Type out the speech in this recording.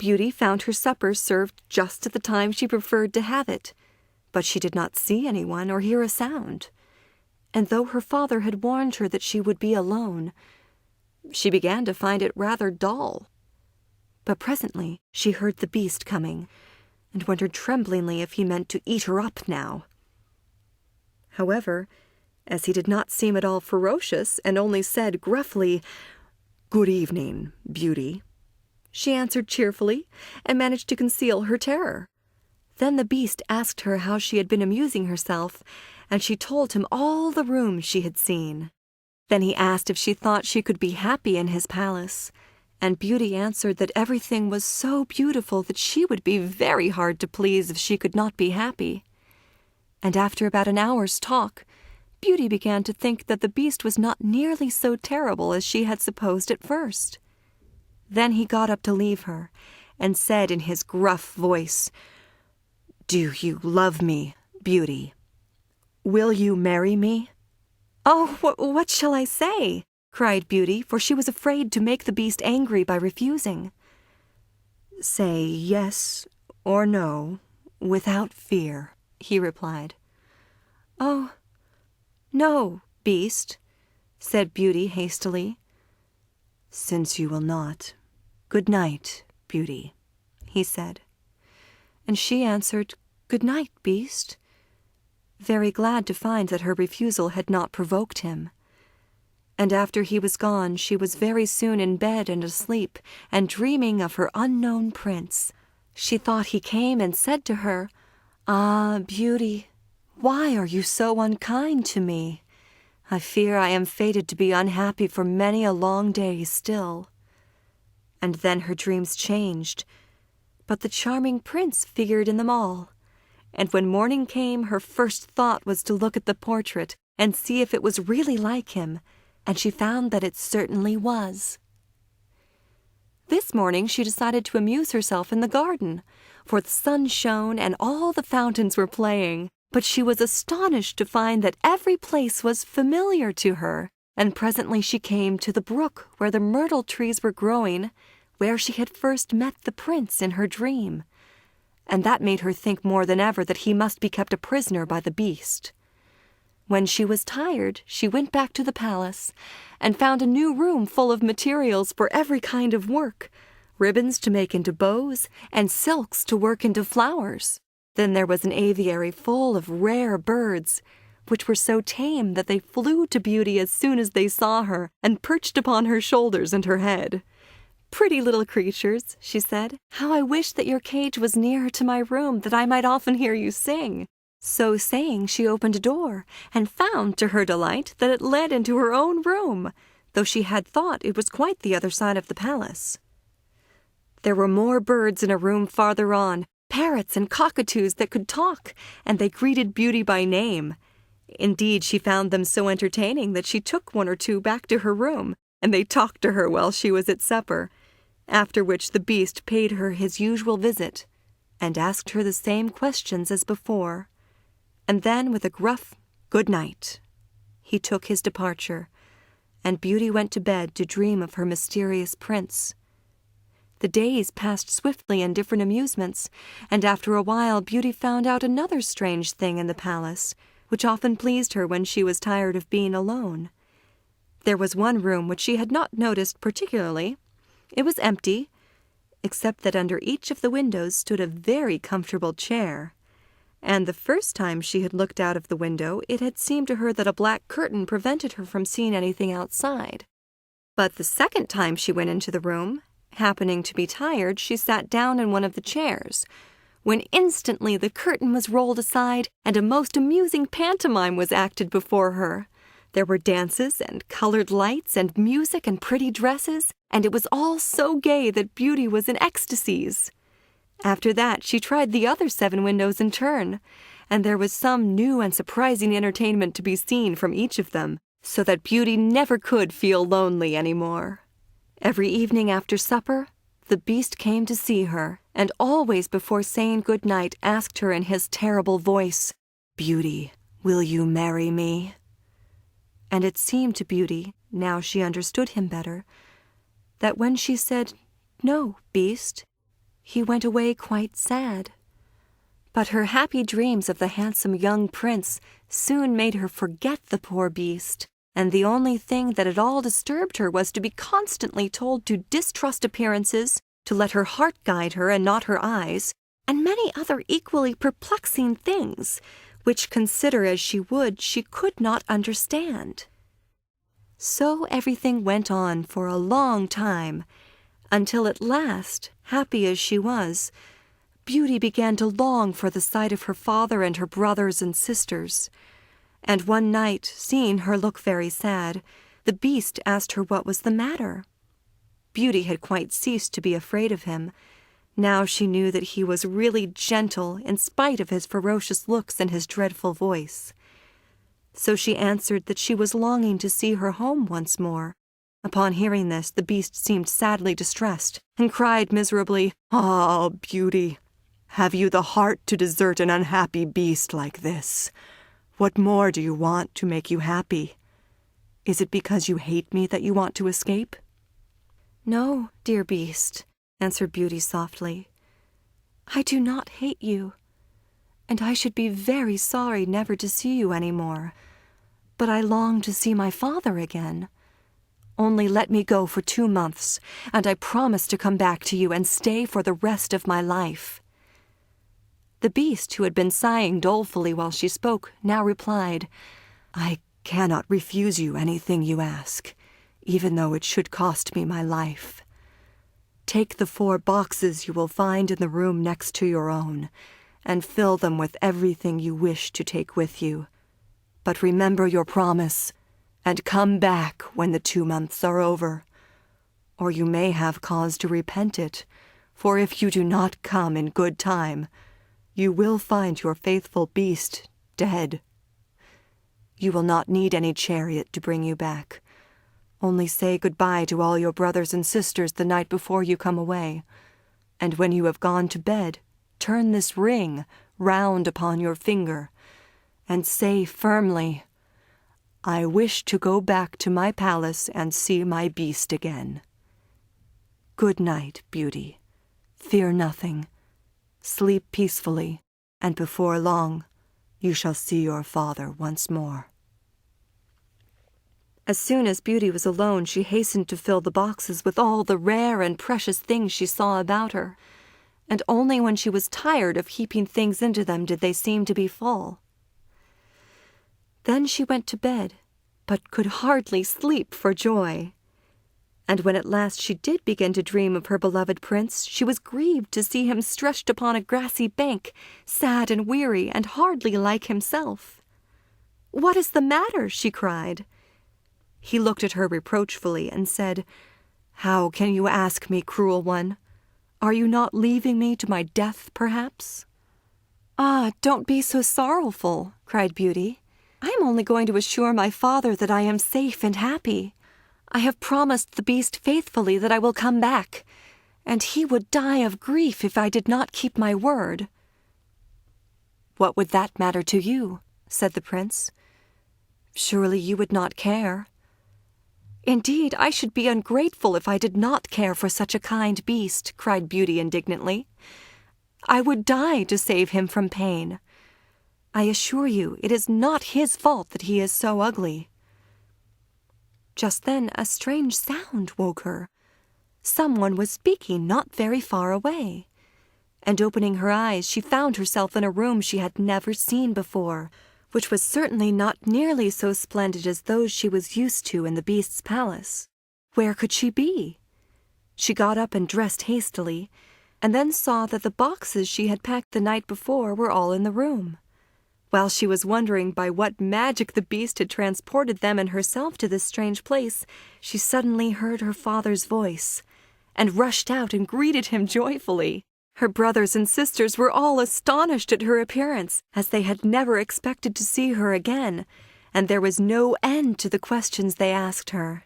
Beauty found her supper served just at the time she preferred to have it, but she did not see anyone or hear a sound. And though her father had warned her that she would be alone, she began to find it rather dull. But presently she heard the beast coming, and wondered tremblingly if he meant to eat her up now. However, as he did not seem at all ferocious and only said gruffly, "Good evening, Beauty," she answered cheerfully and managed to conceal her terror. Then the beast asked her how she had been amusing herself, and she told him all the rooms she had seen. Then he asked if she thought she could be happy in his palace, and Beauty answered that everything was so beautiful that she would be very hard to please if she could not be happy. And after about an hour's talk, Beauty began to think that the beast was not nearly so terrible as she had supposed at first. Then he got up to leave her, and said in his gruff voice, "Do you love me, Beauty? Will you marry me?" "Oh, what shall I say?" cried Beauty, for she was afraid to make the beast angry by refusing. "Say yes or no, without fear," he replied. "Oh, no, beast," said Beauty hastily. "Since you will not, good night, Beauty," he said. And she answered, "Good night, beast," very glad to find that her refusal had not provoked him. And after he was gone, she was very soon in bed and asleep, and dreaming of her unknown prince. She thought he came and said to her, "Ah, Beauty, why are you so unkind to me? I fear I am fated to be unhappy for many a long day still." And then her dreams changed, but the charming prince figured in them all. And when morning came, her first thought was to look at the portrait and see if it was really like him, and she found that it certainly was. This morning she decided to amuse herself in the garden, for the sun shone and all the fountains were playing, but she was astonished to find that every place was familiar to her, and presently she came to the brook where the myrtle trees were growing, where she had first met the prince in her dream, and that made her think more than ever that he must be kept a prisoner by the beast. When she was tired, she went back to the palace and found a new room full of materials for every kind of work, ribbons to make into bows and silks to work into flowers. Then there was an aviary full of rare birds, which were so tame that they flew to Beauty as soon as they saw her and perched upon her shoulders and her head. "Pretty little creatures," she said, "how I wish that your cage was nearer to my room, that I might often hear you sing." So saying, she opened a door, and found, to her delight, that it led into her own room, though she had thought it was quite the other side of the palace. There were more birds in a room farther on, parrots and cockatoos that could talk, and they greeted Beauty by name. Indeed, she found them so entertaining that she took one or two back to her room, and they talked to her while she was at supper, after which the beast paid her his usual visit, and asked her the same questions as before. And then, with a gruff "good night," he took his departure, and Beauty went to bed to dream of her mysterious prince. The days passed swiftly in different amusements, and after a while Beauty found out another strange thing in the palace, which often pleased her when she was tired of being alone. There was one room which she had not noticed particularly. It was empty, except that under each of the windows stood a very comfortable chair. And the first time she had looked out of the window, it had seemed to her that a black curtain prevented her from seeing anything outside. But the second time she went into the room, happening to be tired, she sat down in one of the chairs, when instantly the curtain was rolled aside and a most amusing pantomime was acted before her. There were dances and colored lights and music and pretty dresses, and it was all so gay that Beauty was in ecstasies. After that, she tried the other 7 windows in turn, and there was some new and surprising entertainment to be seen from each of them, so that Beauty never could feel lonely any more. Every evening after supper, the beast came to see her, and always before saying good night asked her in his terrible voice, "Beauty, will you marry me?" And it seemed to Beauty, now she understood him better, that when she said, "No, beast," he went away quite sad. But her happy dreams of the handsome young prince soon made her forget the poor beast, and the only thing that at all disturbed her was to be constantly told to distrust appearances, to let her heart guide her and not her eyes, and many other equally perplexing things, which, consider as she would, she could not understand. So everything went on for a long time, until at last, happy as she was, Beauty began to long for the sight of her father and her brothers and sisters. And one night, seeing her look very sad, the Beast asked her what was the matter. Beauty had quite ceased to be afraid of him. Now she knew that he was really gentle in spite of his ferocious looks and his dreadful voice. So she answered that she was longing to see her home once more. Upon hearing this, the Beast seemed sadly distressed, and cried miserably, "Ah, Beauty, have you the heart to desert an unhappy beast like this? What more do you want to make you happy? Is it because you hate me that you want to escape?" "No, dear Beast," answered Beauty softly. "I do not hate you, and I should be very sorry never to see you any more. But I long to see my father again. Only let me go for 2 months, and I promise to come back to you and stay for the rest of my life." The Beast, who had been sighing dolefully while she spoke, now replied, "I cannot refuse you anything you ask, even though it should cost me my life. Take the 4 boxes you will find in the room next to your own, and fill them with everything you wish to take with you. But remember your promise, and come back when the 2 months are over. Or you may have cause to repent it, for if you do not come in good time, you will find your faithful beast dead. You will not need any chariot to bring you back. Only say goodbye to all your brothers and sisters the night before you come away, and when you have gone to bed, turn this ring round upon your finger, and say firmly, 'I wish to go back to my palace and see my beast again.' Good night, Beauty. Fear nothing. Sleep peacefully, and before long you shall see your father once more." As soon as Beauty was alone, she hastened to fill the boxes with all the rare and precious things she saw about her, and only when she was tired of heaping things into them did they seem to be full. Then she went to bed, but could hardly sleep for joy. And when at last she did begin to dream of her beloved prince, she was grieved to see him stretched upon a grassy bank, sad and weary, and hardly like himself. "What is the matter?" she cried. He looked at her reproachfully and said, "How can you ask me, cruel one? Are you not leaving me to my death, perhaps?" "Ah, don't be so sorrowful," cried Beauty. "I am only going to assure my father that I am safe and happy. I have promised the beast faithfully that I will come back, and he would die of grief if I did not keep my word." "What would that matter to you?" said the prince. "Surely you would not care." "Indeed, I should be ungrateful if I did not care for such a kind beast," cried Beauty indignantly. "I would die to save him from pain. I assure you it is not his fault that he is so ugly." Just then a strange sound woke her. Someone was speaking not very far away, and opening her eyes she found herself in a room she had never seen before, which was certainly not nearly so splendid as those she was used to in the beast's palace. Where could she be? She got up and dressed hastily, and then saw that the boxes she had packed the night before were all in the room. While she was wondering by what magic the beast had transported them and herself to this strange place, she suddenly heard her father's voice, and rushed out and greeted him joyfully. Her brothers and sisters were all astonished at her appearance, as they had never expected to see her again, and there was no end to the questions they asked her.